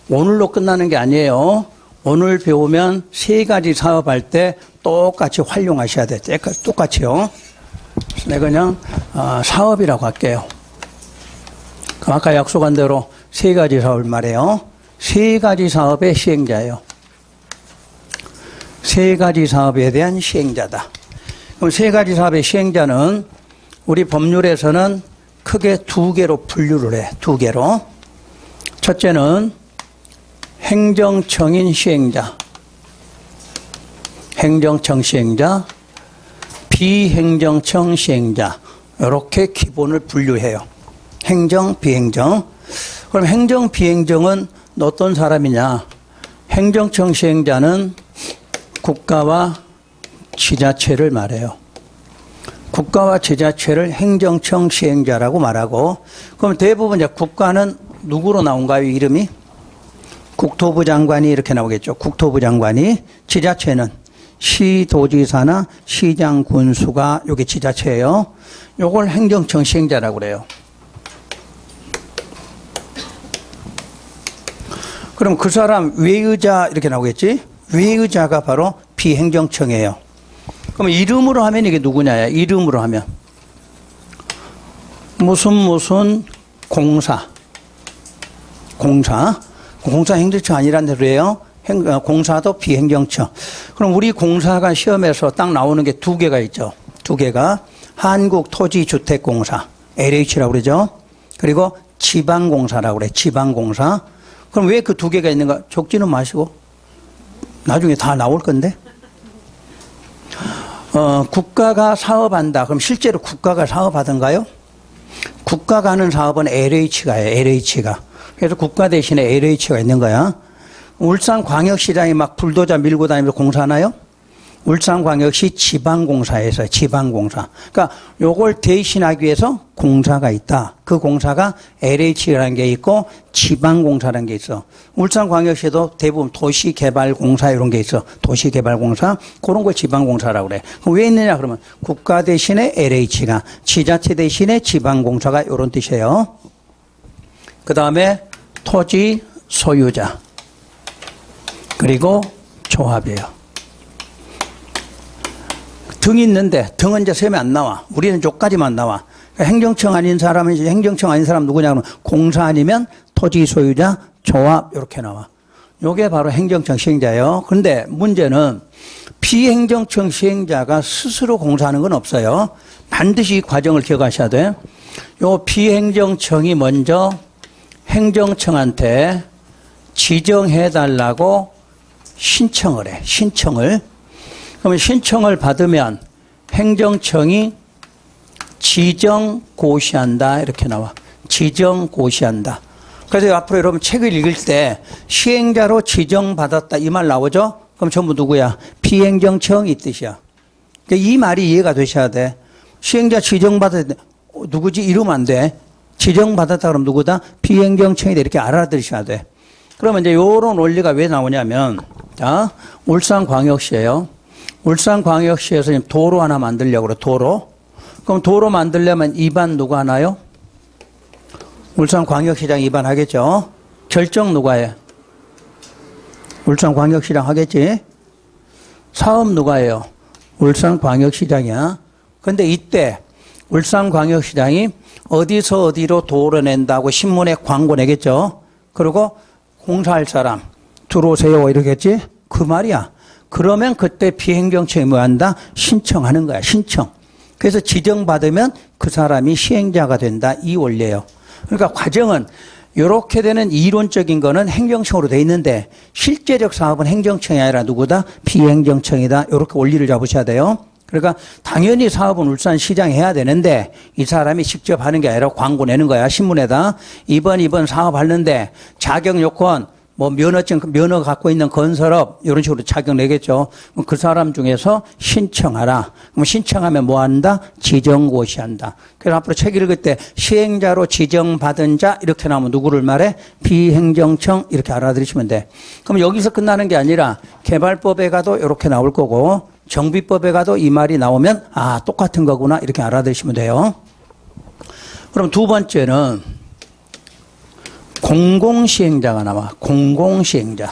오늘로 끝나는 게 아니에요. 오늘 배우면 세 가지 사업할 때 똑같이 활용하셔야 돼요. 똑같이요. 내가 그냥 사업이라고 할게요. 그럼 아까 약속한 대로 세 가지 사업을 말해요. 세 가지 사업의 시행자예요. 세 가지 사업에 대한 시행자다. 그럼 세 가지 사업의 시행자는 우리 법률에서는 크게 두 개로 분류를 해. 두 개로. 첫째는 행정청인 시행자, 행정청 시행자, 비행정청 시행자 이렇게 기본을 분류해요. 행정, 비행정. 그럼 행정, 비행정은 어떤 사람이냐? 행정청 시행자는 국가와 지자체를 말해요. 국가와 지자체를 행정청 시행자라고 말하고 그럼 대부분 이제 국가는 누구로 나온가요? 이름이? 국토부 장관이 이렇게 나오겠죠. 국토부 장관이. 지자체는 시도지사나 시장 군수가 요게 지자체예요. 요걸 행정청 시행자라고 그래요. 그럼 그 사람 외의자 이렇게 나오겠지? 외의자가 바로 비행정청이에요. 그럼 이름으로 하면 이게 누구냐? 이름으로 하면 무슨 공사. 공사 행정청 아니란 대로예요. 공사도 비행정청. 그럼 우리 공사가 시험에서 딱 나오는 게 두 개가 있죠. 두 개가 한국토지주택공사 LH라고 그러죠. 그리고 지방공사라고 그래. 지방공사. 그럼 왜 그 두 개가 있는가? 적지는 마시고 나중에 다 나올 건데. 국가가 사업한다. 그럼 실제로 국가가 사업하던가요? 국가가 하는 사업은 LH가 해요. LH가. 그래서 국가 대신에 LH가 있는 거야. 울산광역시장이 막 불도저 밀고 다니면서 공사하나요? 울산광역시 지방공사에서 지방공사. 그러니까 요걸 대신하기 위해서 공사가 있다. 그 공사가 LH라는 게 있고 지방공사라는 게 있어. 울산광역시도 대부분 도시개발공사 이런 게 있어. 도시개발공사. 그런 걸 지방공사라고 그래. 그럼 왜 있느냐 그러면 국가 대신에 LH가, 지자체 대신에 지방공사가 이런 뜻이에요. 그 다음에 토지 소유자. 그리고 조합이에요. 등이 있는데 등은 이제 세면 안 나와. 우리는 요까지만 나와. 행정청 아닌 사람은 이제 행정청 아닌 사람 누구냐 그러면 공사 아니면 토지 소유자, 조합 이렇게 나와. 요게 바로 행정청 시행자예요. 그런데 문제는 비행정청 시행자가 스스로 공사하는 건 없어요. 반드시 이 과정을 기억하셔야 돼. 요 비행정청이 먼저 행정청한테 지정해달라고 신청을 해. 신청을. 그러면 신청을 받으면 행정청이 지정고시한다 이렇게 나와. 지정고시한다. 그래서 앞으로 여러분 책을 읽을 때 시행자로 지정받았다 이 말 나오죠? 그럼 전부 누구야? 비행정청이 뜻이야. 그러니까 이 말이 이해가 되셔야 돼. 시행자 지정받았다 누구지? 이러면 안 돼. 지정받았다 그러면 누구다? 비행정청이다 이렇게 알아들으셔야 돼. 그러면 이제 요런 원리가 왜 나오냐면 자, 울산광역시예요. 울산광역시에서 지금 도로 하나 만들려고 그래. 도로. 그럼 도로 만들려면 입안 누가 하나요? 울산광역시장 입안하겠죠. 결정 누가 해? 울산광역시장 하겠지. 사업 누가 해요? 울산광역시장이야. 그런데 이때 울산광역시장이 어디서 어디로 도로 낸다고 신문에 광고 내겠죠. 그리고 공사할 사람 들어오세요 이러겠지. 그 말이야. 그러면 그때 비행정청이 뭐 한다? 신청하는 거야. 신청. 그래서 지정받으면 그 사람이 시행자가 된다. 이 원리예요. 그러니까 과정은 이렇게 되는 이론적인 거는 행정청으로 돼 있는데 실제적 사업은 행정청이 아니라 누구다? 비행정청이다. 이렇게 원리를 잡으셔야 돼요. 그러니까 당연히 사업은 울산시장이 해야 되는데 이 사람이 직접 하는 게 아니라 광고 내는 거야. 신문에다. 이번 사업하는데 자격 요건 뭐 면허증, 면허 갖고 있는 건설업 이런 식으로 자격 내겠죠. 그 사람 중에서 신청하라. 그럼 신청하면 뭐 한다? 지정고시 한다. 그래서 앞으로 책 읽을 때 시행자로 지정받은 자 이렇게 나오면 누구를 말해? 비행정청 이렇게 알아들으시면 돼. 그럼 여기서 끝나는 게 아니라 개발법에 가도 이렇게 나올 거고 정비법에 가도 이 말이 나오면 아 똑같은 거구나 이렇게 알아들으시면 돼요. 그럼 두 번째는 공공시행자가 나와. 공공시행자.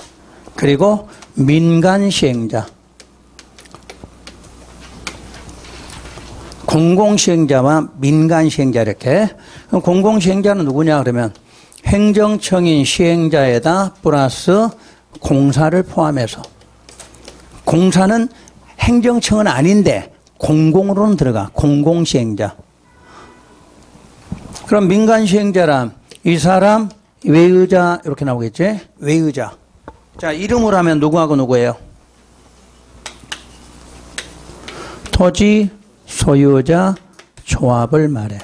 그리고 민간시행자. 공공시행자와 민간시행자 이렇게. 그럼 공공시행자는 누구냐 그러면 행정청인 시행자에다 플러스 공사를 포함해서. 공사는 행정청은 아닌데 공공으로는 들어가. 공공시행자. 그럼 민간시행자란 이 사람 외의자 이렇게 나오겠지? 외의자. 자, 이름으로 하면 누구하고 누구예요? 토지 소유자 조합을 말해.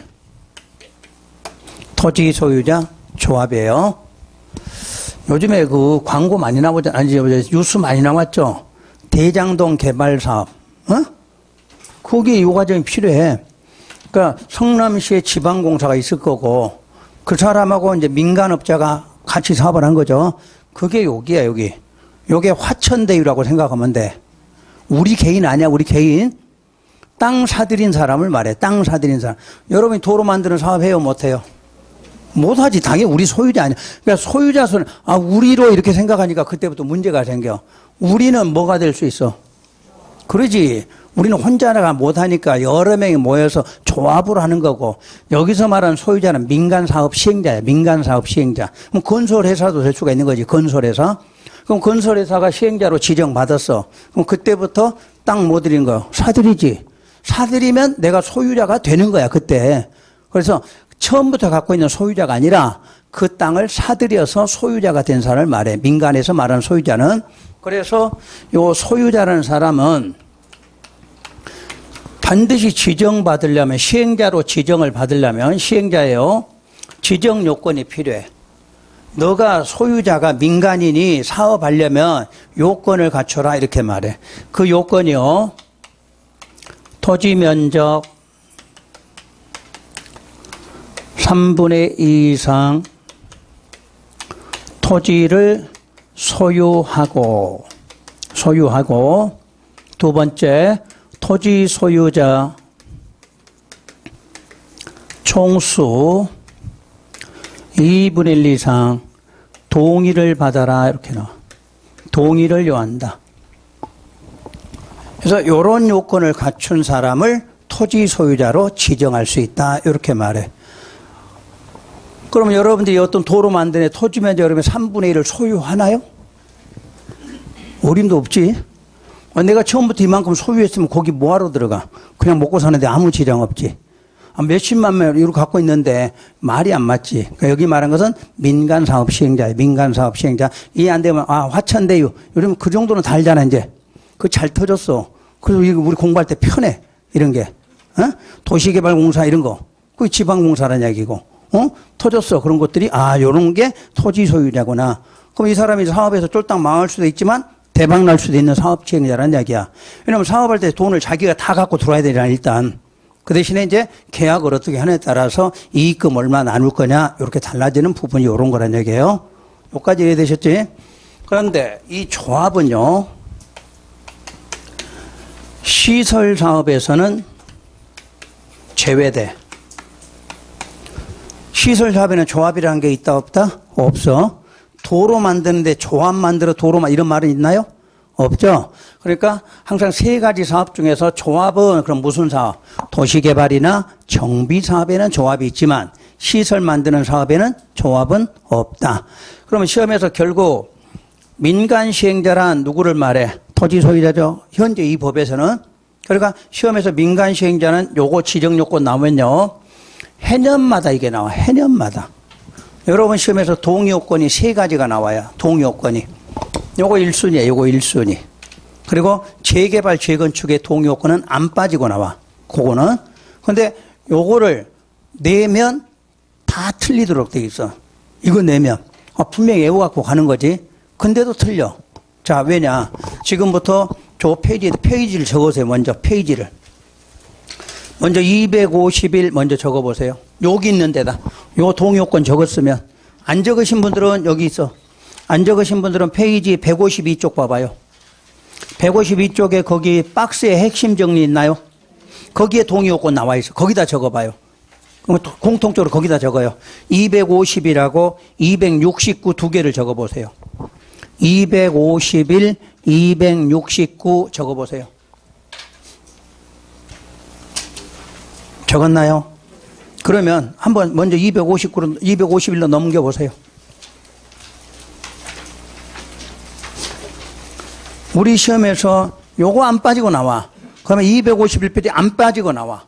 토지 소유자 조합이에요. 요즘에 그 광고 많이 나오잖아. 아니, 뉴스 많이 나왔죠? 대장동 개발 사업. 그게 이 과정이 필요해. 그러니까 성남시에 지방공사가 있을 거고 그 사람하고 이제 민간업자가 같이 사업을 한 거죠. 그게 여기야, 여기. 요게 화천대유라고 생각하면 돼. 우리 개인 아니야, 우리 개인. 땅 사들인 사람을 말해, 땅 사들인 사람. 여러분이 도로 만드는 사업 해요, 못해요? 못하지. 당연히 우리 소유자 아니야. 그러니까 소유자 손, 아, 우리로 이렇게 생각하니까 그때부터 문제가 생겨. 우리는 뭐가 될 수 있어? 그러지. 우리는 혼자가 못하니까 여러 명이 모여서 조합으로 하는 거고 여기서 말하는 소유자는 민간사업 시행자야. 민간사업 시행자. 그럼 건설회사도 될 수가 있는 거지. 건설회사. 그럼 건설회사가 시행자로 지정받았어. 그럼 그때부터 땅 뭐 들인 거? 사들이지. 사들이면 내가 소유자가 되는 거야. 그때. 그래서 처음부터 갖고 있는 소유자가 아니라 그 땅을 사들여서 소유자가 된 사람을 말해. 민간에서 말하는 소유자는. 그래서 요 소유자라는 사람은 반드시 지정받으려면 시행자로 지정을 받으려면 시행자예요. 지정 요건이 필요해. 너가 소유자가 민간인이 사업하려면 요건을 갖춰라 이렇게 말해. 그 요건이요. 토지 면적 3분의 2 이상 토지를 소유하고 두 번째 토지 소유자 총수 2분의 1 이상 동의를 받아라 이렇게 나와. 동의를 요한다. 그래서 이런 요건을 갖춘 사람을 토지 소유자로 지정할 수 있다 이렇게 말해. 그럼 여러분들이 어떤 도로 만드는 토지 면적 여러분 3분의 1을 소유하나요? 어림도 없지. 내가 처음부터 이만큼 소유했으면 거기 뭐하러 들어가? 그냥 먹고 사는데 아무 지장 없지. 몇십만 명 이렇게 갖고 있는데 말이 안 맞지. 그러니까 여기 말한 것은 민간사업 시행자예요. 민간사업 시행자. 이해 안 되면 아 화천대유. 이러면 그 정도는 다 알잖아 이제. 그거 잘 터졌어. 그래서 이거 우리 공부할 때 편해. 이런 게. 도시개발공사 이런 거. 그게 지방공사라는 얘기고. 터졌어. 그런 것들이 아 요런 게 토지 소유자구나. 그럼 이 사람이 사업에서 쫄딱 망할 수도 있지만 대박 날 수도 있는 사업 시행자라는 이야기야. 왜냐면 사업할 때 돈을 자기가 다 갖고 들어와야 되잖아, 일단. 그 대신에 이제 계약을 어떻게 하느냐에 따라서 이익금 얼마 나눌 거냐, 이렇게 달라지는 부분이 이런 거란 얘기예요. 여기까지 이해되셨지? 그런데 이 조합은요, 시설 사업에서는 제외돼. 시설 사업에는 조합이라는 게 있다, 없다? 없어. 도로 만드는데 조합 만들어 이런 말은 있나요? 없죠. 그러니까 항상 세 가지 사업 중에서 조합은 그럼 무슨 사업? 도시개발이나 정비사업에는 조합이 있지만 시설 만드는 사업에는 조합은 없다. 그러면 시험에서 결국 민간시행자란 누구를 말해? 토지 소유자죠. 현재 이 법에서는. 그러니까 시험에서 민간시행자는 요거 지정요건 나오면요. 해년마다 이게 나와. 해년마다. 여러분 시험에서 동의요건이 3가지가 나와요. 동의요건이. 요거 1순위에요. 요거 1순위. 그리고 재개발, 재건축의 동의요건은 안 빠지고 나와. 그거는. 근데 요거를 내면 다 틀리도록 돼 있어. 이거 내면. 분명히 외워갖고 가는 거지. 근데도 틀려. 자, 왜냐. 지금부터 저 페이지를 적으세요. 먼저 페이지를. 먼저 251 먼저 적어보세요. 여기 있는 데다. 요 동의요건 적었으면. 안 적으신 분들은 여기 있어. 안 적으신 분들은 페이지 152쪽 봐봐요. 152쪽에 거기 박스에 핵심 정리 있나요? 거기에 동의요건 나와 있어. 거기다 적어봐요. 공통적으로 거기다 적어요. 251하고 269 두 개를 적어보세요. 251, 269 적어보세요. 적었나요? 그러면 한번 먼저 251로 넘겨보세요. 우리 시험에서 요거 안 빠지고 나와. 그러면 251페이지 안 빠지고 나와.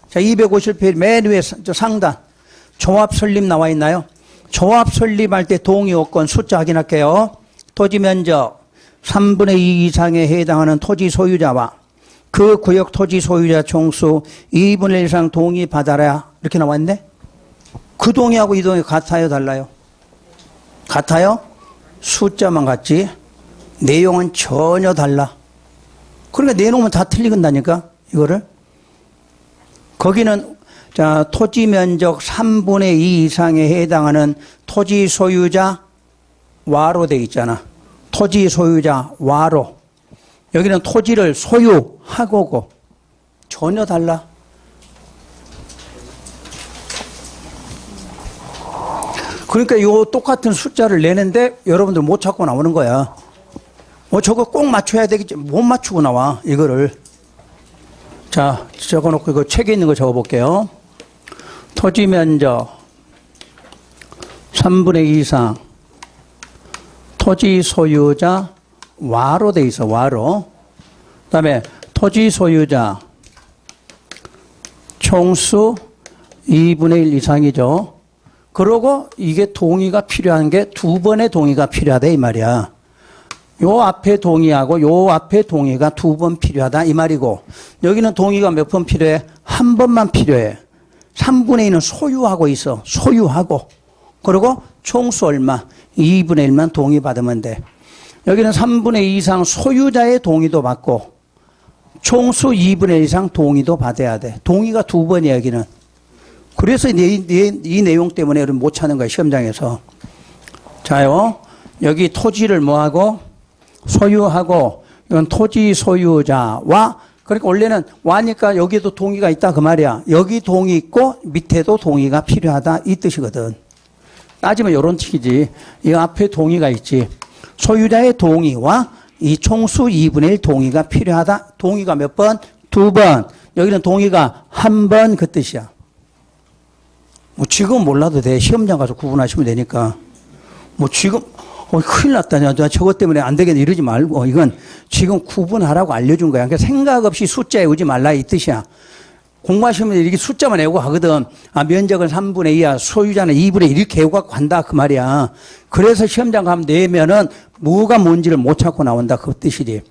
자, 251페이지 맨 위에 상단. 조합 설립 나와 있나요? 조합 설립할 때 동의요건 숫자 확인할게요. 토지 면적 3분의 2 이상에 해당하는 토지 소유자와 그 구역 토지 소유자 총수 2분의 1 이상 동의 받아라. 이렇게 나와 있네? 그 동의하고 이 동의 같아요? 달라요? 같아요? 숫자만 같지? 내용은 전혀 달라. 그러니까 내놓으면 다 틀리건다니까, 이거를. 거기는, 자, 토지 면적 3분의 2 이상에 해당하는 토지 소유자 와로 돼 있잖아. 토지 소유자 와로. 여기는 토지를 소유하고고. 전혀 달라. 그러니까 요 똑같은 숫자를 내는데 여러분들 못 찾고 나오는 거야. 저거 꼭 맞춰야 되겠지. 못 맞추고 나와, 이거를. 자, 적어놓고 이거 책에 있는 거 적어볼게요. 토지 면적 3분의 2 이상 토지 소유자 와로 돼 있어, 와로. 그 다음에 토지 소유자 총수 2분의 1 이상이죠. 그러고 이게 동의가 필요한 게 2번의 동의가 필요하다, 이 말이야. 요 앞에 동의하고 요 앞에 동의가 2번 필요하다, 이 말이고, 여기는 동의가 몇 번 필요해? 한 번만 필요해. 3분의 2는 소유하고 있어. 소유하고. 그리고 총수 얼마? 2분의 1만 동의받으면 돼. 여기는 3분의 2 이상 소유자의 동의도 받고 총수 2분의 1 이상 동의도 받아야 돼. 동의가 2번이야, 여기는. 그래서 이 내용 때문에 여러분 못 찾는 거야, 시험장에서. 자요, 여기 토지를 뭐하고? 소유하고, 이건 토지 소유자와, 그러니까 원래는 와니까 여기도 동의가 있다, 그 말이야. 여기 동의 있고 밑에도 동의가 필요하다, 이 뜻이거든. 따지면 요런 식이지. 이 앞에 동의가 있지. 소유자의 동의와 이 총수 2분의 1 동의가 필요하다. 동의가 몇 번? 2번. 여기는 동의가 한 번, 그 뜻이야. 뭐 지금 몰라도 돼. 시험장 가서 구분하시면 되니까. 뭐 지금 큰일 났다. 나 저것 때문에 안 되겠네 이러지 말고, 이건 지금 구분하라고 알려준 거야. 그러니까 생각 없이 숫자에 오지 말라, 이 뜻이야. 공부하시면 이렇게 숫자만 외우고 가거든. 면적은 3분의 2야. 소유자는 2분의 1 이렇게 외우고 간다, 그 말이야. 그래서 시험장 가면 내면은 뭐가 뭔지를 못 찾고 나온다, 그 뜻이지.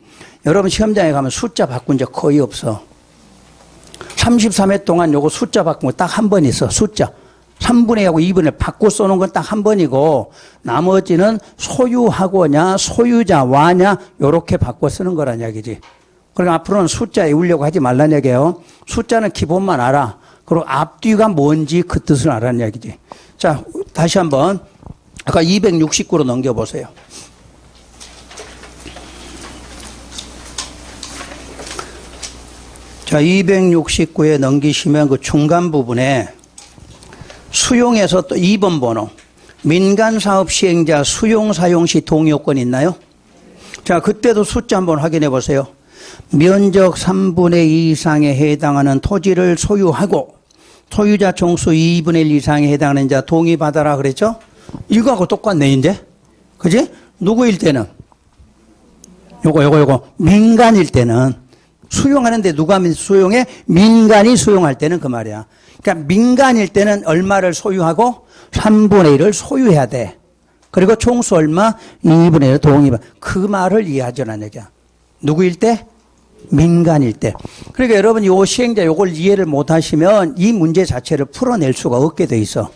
여러분 시험장에 가면 숫자 바꾼 적 거의 없어. 33회 동안 요거 숫자 바꾼 거 딱 한 번 있어, 숫자. 3분의 2하고 2분의 바꿔 써놓은 건 딱 한 번이고, 나머지는 소유하고냐, 소유자와냐, 요렇게 바꿔 쓰는 거란 이야기지. 그러니까 앞으로는 숫자 외우려고 하지 말란 얘기예요. 숫자는 기본만 알아. 그리고 앞뒤가 뭔지 그 뜻을 알아는 이야기지. 자, 다시 한번 아까 269로 넘겨보세요. 자, 269에 넘기시면 그 중간 부분에 수용에서 또 2번 번호, 민간사업 시행자 수용 사용 시 동의요건 있나요? 자, 그때도 숫자 한번 확인해 보세요. 면적 3분의 2 이상에 해당하는 토지를 소유하고 소유자 총수 2분의 1 이상에 해당하는 자 동의받아라 그랬죠? 이거하고 똑같네, 이제. 그지? 누구일 때는? 요거. 민간일 때는 수용하는데 누가 수용해? 민간이 수용할 때는 그 말이야. 그러니까 민간일 때는 얼마를 소유하고 3분의 1을 소유해야 돼. 그리고 총수 얼마? 2분의 1 동의반. 그 말을 이해하자는 얘기야. 누구일 때? 민간일 때. 그러니까 여러분 요 시행자 요걸 이해를 못 하시면 이 문제 자체를 풀어낼 수가 없게 돼 있어.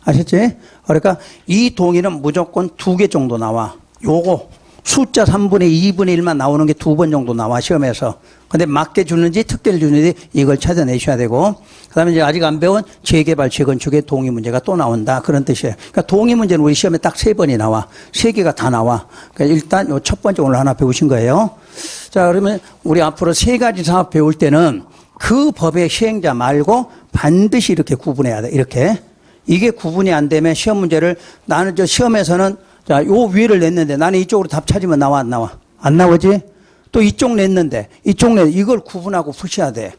아셨지? 그러니까 이 동의는 무조건 2개 정도 나와. 요거 숫자 3분의 2분의 1만 나오는 게 2번 정도 나와 시험에서. 근데 맞게 주는지 특결 주는지 이걸 찾아내셔야 되고, 그다음에 이제 아직 안 배운 재개발 재건축의 동의 문제가 또 나온다 그런 뜻이에요. 그러니까 동의 문제는 우리 시험에 딱 3번이 나와. 3개가 다 나와. 그러니까 일단 요 첫 번째 오늘 하나 배우신 거예요. 자, 그러면 우리 앞으로 3가지 사업 배울 때는 그 법의 시행자 말고 반드시 이렇게 구분해야 돼. 이렇게. 이게 구분이 안 되면 시험 문제를 나는 저 시험에서는 자, 요 위를 냈는데 나는 이쪽으로 답 찾으면 나와 안 나와? 안 나오지? 또 이쪽 냈는데 이걸 구분하고 푸셔야 돼.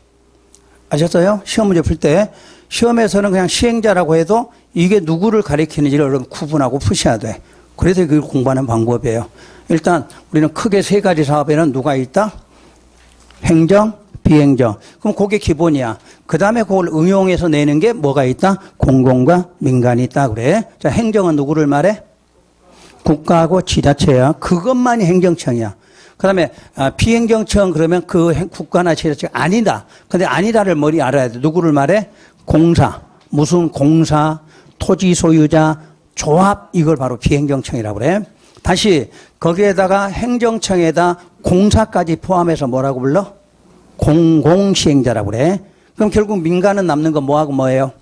아셨어요? 시험 문제 풀 때 시험에서는 그냥 시행자라고 해도 이게 누구를 가리키는지를 구분하고 푸셔야 돼. 그래서 그걸 공부하는 방법이에요. 일단 우리는 크게 3가지 사업에는 누가 있다? 행정, 비행정. 그럼 그게 기본이야. 그 다음에 그걸 응용해서 내는 게 뭐가 있다? 공공과 민간이 있다 그래. 자, 행정은 누구를 말해? 국가하고 지자체야. 그것만이 행정청이야. 그 다음에 비행정청 그러면 그 국가나 지자체가 아니다. 근데 아니다를 머리 알아야 돼. 누구를 말해? 공사. 무슨 공사, 토지 소유자, 조합 이걸 바로 비행정청이라고 그래. 다시 거기에다가 행정청에다 공사까지 포함해서 뭐라고 불러? 공공시행자라고 그래. 그럼 결국 민간은 남는 건 뭐하고 뭐예요?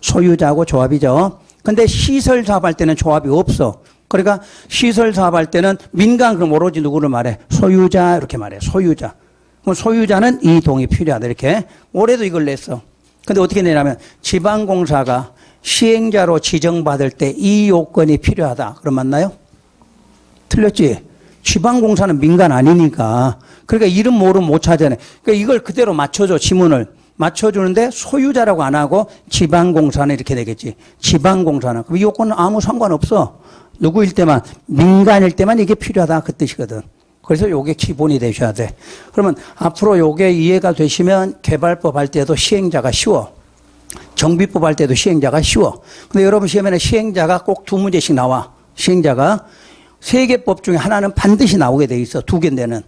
소유자하고 조합이죠. 근데 시설 사업할 때는 조합이 없어. 그러니까 시설 사업할 때는 민간 그럼 오로지 누구를 말해? 소유자 이렇게 말해. 소유자. 그럼 소유자는 이 동의 필요하다 이렇게. 올해도 이걸 냈어. 근데 어떻게 내냐면 지방공사가 시행자로 지정받을 때 이 요건이 필요하다. 그럼 맞나요? 틀렸지? 지방공사는 민간 아니니까. 그러니까 이름 모르면 못 찾아내. 그러니까 이걸 그대로 맞춰줘 지문을. 맞춰주는데 소유자라고 안 하고 지방공사는 이렇게 되겠지. 지방공사는. 그럼 이 요건은 아무 상관없어. 누구일 때만, 민간일 때만 이게 필요하다 그 뜻이거든. 그래서 요게 기본이 되셔야 돼. 그러면 앞으로 요게 이해가 되시면 개발법 할 때도 시행자가 쉬워. 정비법 할 때도 시행자가 쉬워. 근데 여러분 시험에는 시행자가 꼭 2문제씩 나와. 시행자가 3개 법 중에 하나는 반드시 나오게 돼 있어. 2개인데는.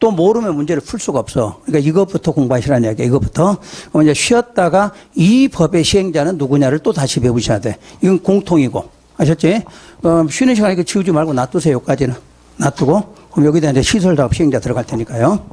또 모르면 문제를 풀 수가 없어. 그러니까 이것부터 공부하시라는 이야기야. 이것부터. 그럼 이제 쉬었다가 이 법의 시행자는 누구냐를 또 다시 배우셔야 돼. 이건 공통이고. 아셨지? 쉬는 시간에 지우지 말고 놔두세요. 여기까지는. 놔두고. 그럼 여기다 이제 시설사업 시행자 들어갈 테니까요.